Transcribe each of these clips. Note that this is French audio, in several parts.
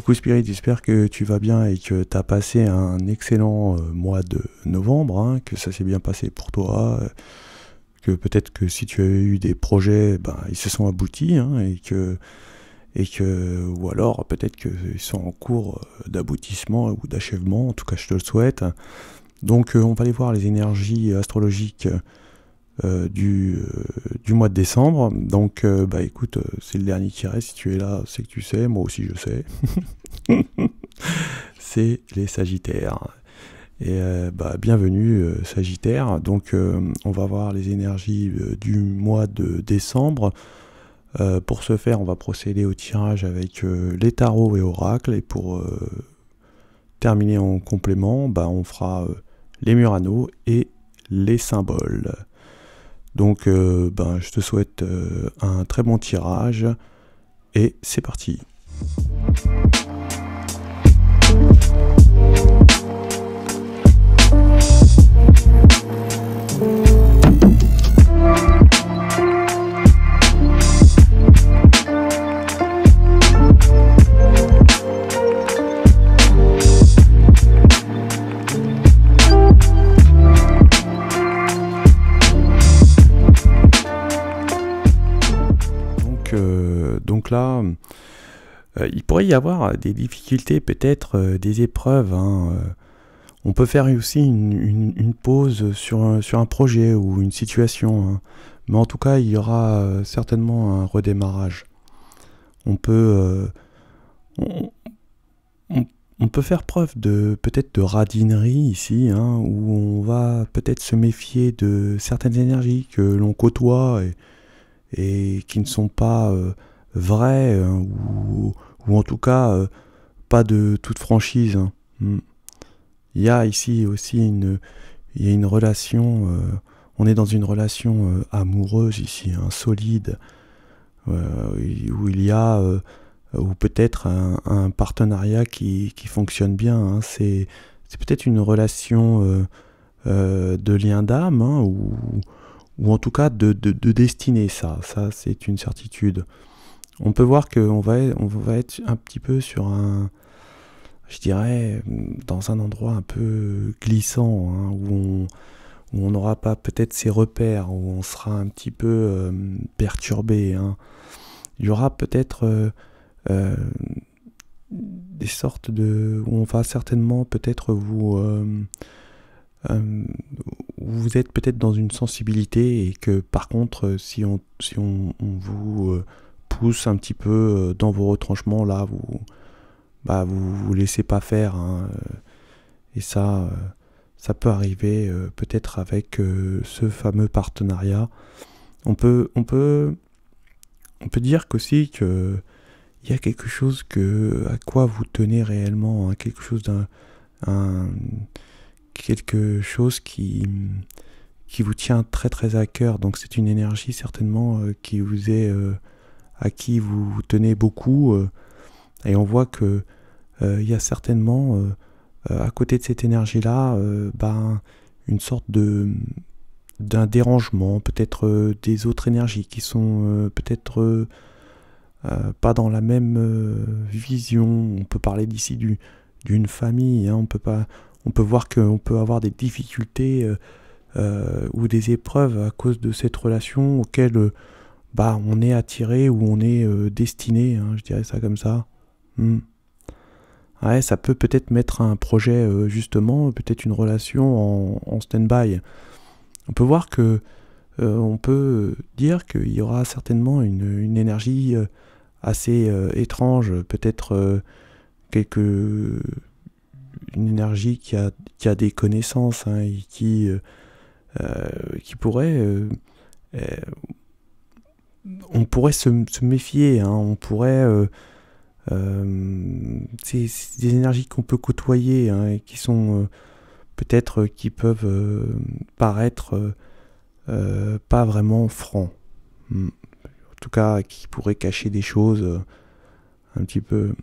Coucou Spirit, j'espère que tu vas bien et que tu as passé un excellent mois de novembre, hein, que ça s'est bien passé pour toi, que peut-être que si tu as eu des projets, ben, ils se sont aboutis, hein, ou alors peut-être qu'ils sont en cours d'aboutissement ou d'achèvement, en tout cas je te le souhaite. Donc on va aller voir les énergies astrologiques du mois de décembre. Donc bah écoute, c'est le dernier qui reste. Si tu es là, c'est que tu sais, moi aussi je sais. C'est les Sagittaires. Et bah bienvenue Sagittaire. Donc on va voir les énergies du mois de décembre. Pour ce faire, on va procéder au tirage avec les tarots et oracles. Et pour terminer en complément, bah, on fera les Murano et les symboles. Donc ben, je te souhaite un très bon tirage et c'est parti. Donc là, il pourrait y avoir des difficultés, peut-être des épreuves. Hein. On peut faire aussi une pause sur un projet ou une situation. Hein. Mais en tout cas, il y aura certainement un redémarrage. On peut faire preuve peut-être de radinerie ici, hein, où on va peut-être se méfier de certaines énergies que l'on côtoie et qui ne sont pas vraies, ou en tout cas pas de toute franchise. Hein. Il y a ici aussi une relation, on est dans une relation amoureuse ici, hein, solide, où il y a, ou peut-être un partenariat qui fonctionne bien. Hein. C'est peut-être une relation de lien d'âme, hein, ou en tout cas de destinée, ça c'est une certitude. On peut voir qu'on va être un petit peu sur je dirais, dans un endroit un peu glissant, hein, où on n'aura pas peut-être ses repères, où on sera un petit peu perturbé. Hein. Il y aura peut-être des sortes où on va certainement peut-être vous êtes peut-être dans une sensibilité et que par contre si on vous pousse un petit peu dans vos retranchements, là vous laissez pas faire, hein, et ça peut arriver peut-être avec ce fameux partenariat. On peut dire qu'aussi que il y a quelque chose à quoi vous tenez réellement, hein, quelque chose quelque chose qui vous tient très très à cœur. Donc c'est une énergie certainement qui vous est à qui vous tenez beaucoup, et on voit que il y a certainement à côté de cette énergie là une sorte d'un dérangement, peut-être des autres énergies qui sont peut-être pas dans la même vision. On peut parler d'ici d'une famille, hein. On peut voir qu'on peut avoir des difficultés ou des épreuves à cause de cette relation auquel on est attiré ou on est destiné, hein, je dirais ça comme ça. Ouais, ça peut-être mettre un projet, justement, peut-être une relation en stand-by. On peut voir que on peut dire qu'il y aura certainement une énergie assez étrange, peut-être une énergie qui a des connaissances, hein, et qui pourrait on pourrait se méfier, hein, on pourrait c'est des énergies qu'on peut côtoyer, hein, et qui sont peut-être qui peuvent paraître pas vraiment francs, en tout cas qui pourraient cacher des choses un petit peu.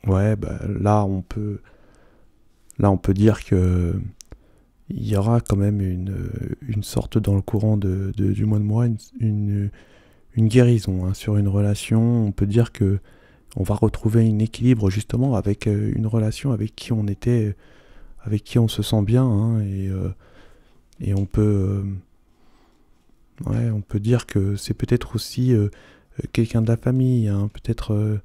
Ouais, là on peut dire que il y aura quand même une sorte, dans le courant du mois de mai, une guérison, hein, sur une relation. On peut dire que on va retrouver un équilibre justement avec une relation avec qui on était, avec qui on se sent bien, hein, et on peut dire que c'est peut-être aussi quelqu'un de la famille, hein, peut-être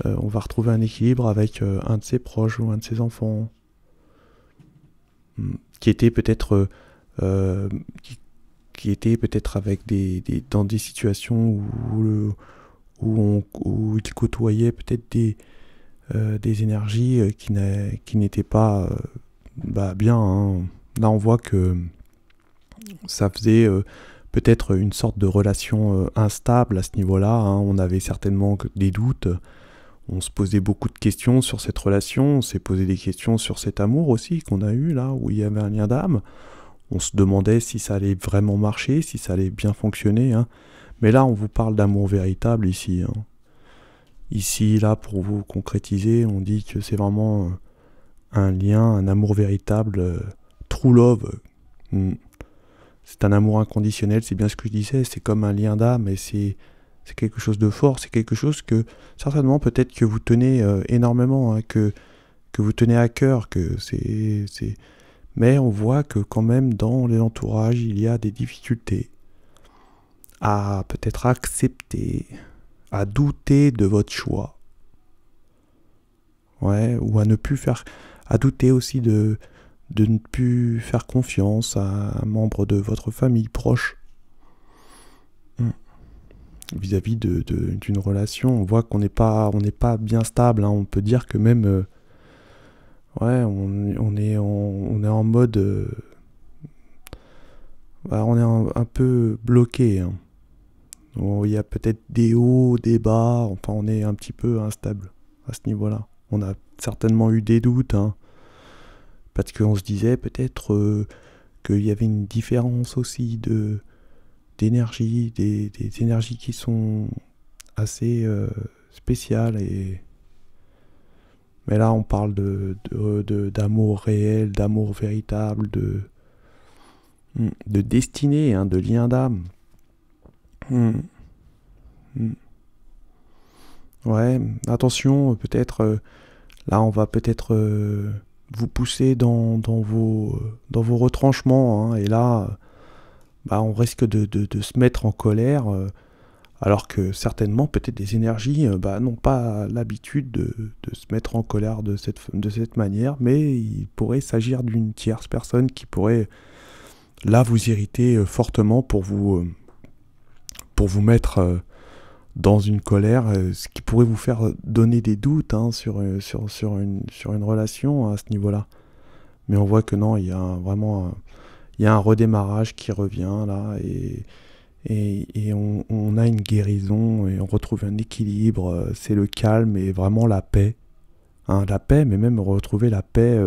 on va retrouver un équilibre avec un de ses proches ou un de ses enfants, qui était peut-être euh, qui, qui était peut-être avec dans des situations où il côtoyait peut-être des énergies qui n'étaient pas bien, hein. Là, on voit que ça faisait peut-être une sorte de relation instable à ce niveau-là, hein. On avait certainement des doutes. On se posait beaucoup de questions sur cette relation. On s'est posé des questions sur cet amour aussi qu'on a eu là, où il y avait un lien d'âme. On se demandait si ça allait vraiment marcher, si ça allait bien fonctionner, hein. Mais là, on vous parle d'amour véritable ici, hein. Ici, là, pour vous concrétiser, on dit que c'est vraiment un lien, un amour véritable, true love. Mm. C'est un amour inconditionnel, c'est bien ce que je disais, c'est comme un lien d'âme, et c'est quelque chose de fort, c'est quelque chose que certainement peut-être que vous tenez énormément, hein, que vous tenez à cœur, mais on voit que quand même dans l'entourage, il y a des difficultés à peut-être accepter, à douter de votre choix. Ouais, ou à douter aussi de ne plus faire confiance à un membre de votre famille proche. Vis-à-vis d'une relation, on voit on n'est pas bien stable, hein. On peut dire que même, on est en mode, on est un peu bloqué, hein. Bon, il y a peut-être des hauts, des bas, enfin on est un petit peu instable à ce niveau-là. On a certainement eu des doutes, hein, parce qu'on se disait peut-être qu'il y avait une différence aussi d'énergie, des énergies qui sont assez spéciales. Mais là, on parle d'amour réel, d'amour véritable, de destinée, hein, de lien d'âme. Ouais, attention, peut-être, là, on va peut-être vous pousser dans vos retranchements, hein, et là, on risque de se mettre en colère, alors que certainement, peut-être des énergies n'ont pas l'habitude de se mettre en colère de cette manière, mais il pourrait s'agir d'une tierce personne qui pourrait, là, vous irriter fortement pour vous mettre dans une colère, ce qui pourrait vous faire donner des doutes, hein, sur une relation à ce niveau-là. Mais on voit que non, il y a il y a un redémarrage qui revient là, et on a une guérison, et on retrouve un équilibre, c'est le calme et vraiment la paix. Hein, la paix, mais même retrouver la paix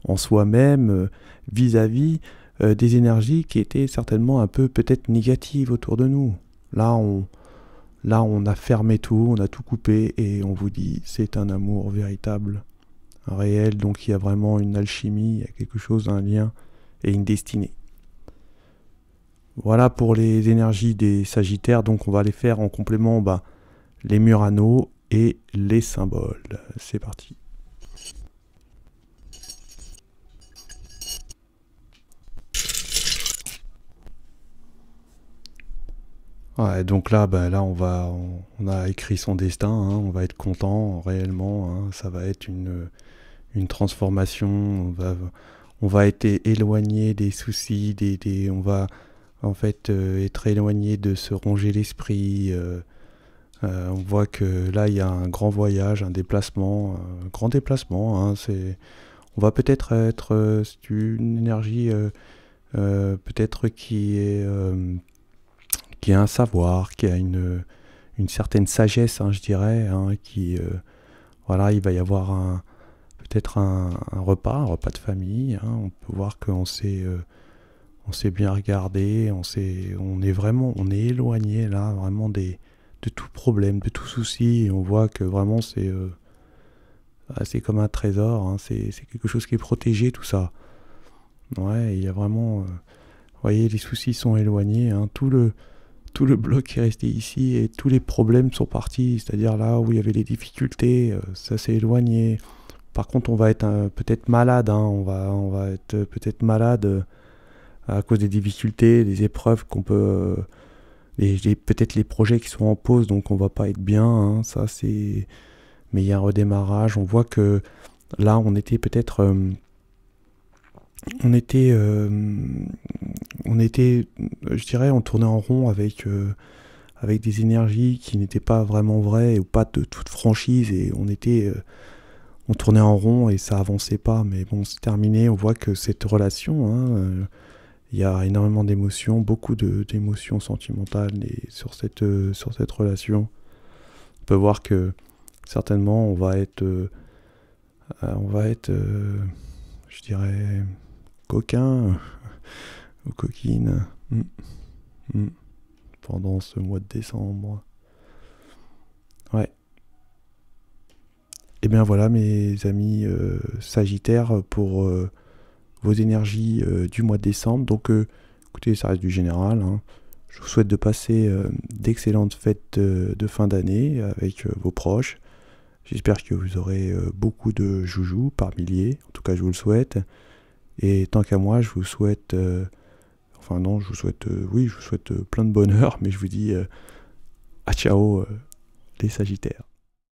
en soi-même, vis-à-vis des énergies qui étaient certainement un peu peut-être négatives autour de nous. Là, on a fermé tout, on a tout coupé, et on vous dit, c'est un amour véritable, réel, donc il y a vraiment une alchimie, il y a quelque chose, un lien et une destinée. Voilà pour les énergies des Sagittaires, donc on va les faire en complément, les Murano et les symboles. C'est parti. Ouais, donc là, on a écrit son destin, hein, on va être content réellement, hein, ça va être une transformation, on va être éloigné des soucis, on va en fait être éloigné de se ronger l'esprit. On voit que là, il y a un grand voyage, un grand déplacement, hein, on va peut-être être, c'est une énergie peut-être qui a un savoir, qui a une certaine sagesse, hein, je dirais, hein, voilà, il va y avoir peut-être un repas de famille, hein. On peut voir qu'on on s'est bien regardé, on est éloigné là, vraiment de tout problème, de tout souci, et on voit que vraiment c'est comme un trésor, hein, c'est quelque chose qui est protégé, tout ça. Ouais, il y a vraiment, vous voyez, les soucis sont éloignés, hein, tout tout le bloc est resté ici et tous les problèmes sont partis. C'est-à-dire là où il y avait les difficultés, ça s'est éloigné. Par contre, on va être peut-être malade, hein, on va être peut-être malade à cause des difficultés, des épreuves qu'on peut, peut-être les projets qui sont en pause, donc on va pas être bien, hein, ça c'est. Mais il y a un redémarrage. On voit que là, on était peut-être, je dirais, on tournait en rond avec des énergies qui n'étaient pas vraiment vraies ou pas de toute franchise, et on tournait en rond et ça avançait pas. Mais bon, c'est terminé. On voit que cette relation, hein, il y a énormément d'émotions, beaucoup d'émotions sentimentales sur cette relation. On peut voir que certainement on va être, je dirais, coquin ou coquine pendant ce mois de décembre. Ouais. Et bien voilà mes amis Sagittaires pour vos énergies du mois de décembre. Donc écoutez, ça reste du général, hein. Je vous souhaite de passer d'excellentes fêtes de fin d'année avec vos proches. J'espère que vous aurez beaucoup de joujoux par milliers. En tout cas, je vous le souhaite. Et tant qu'à moi, je vous souhaite... enfin non, je vous souhaite... oui, je vous souhaite plein de bonheur. Mais je vous dis à ciao les Sagittaires.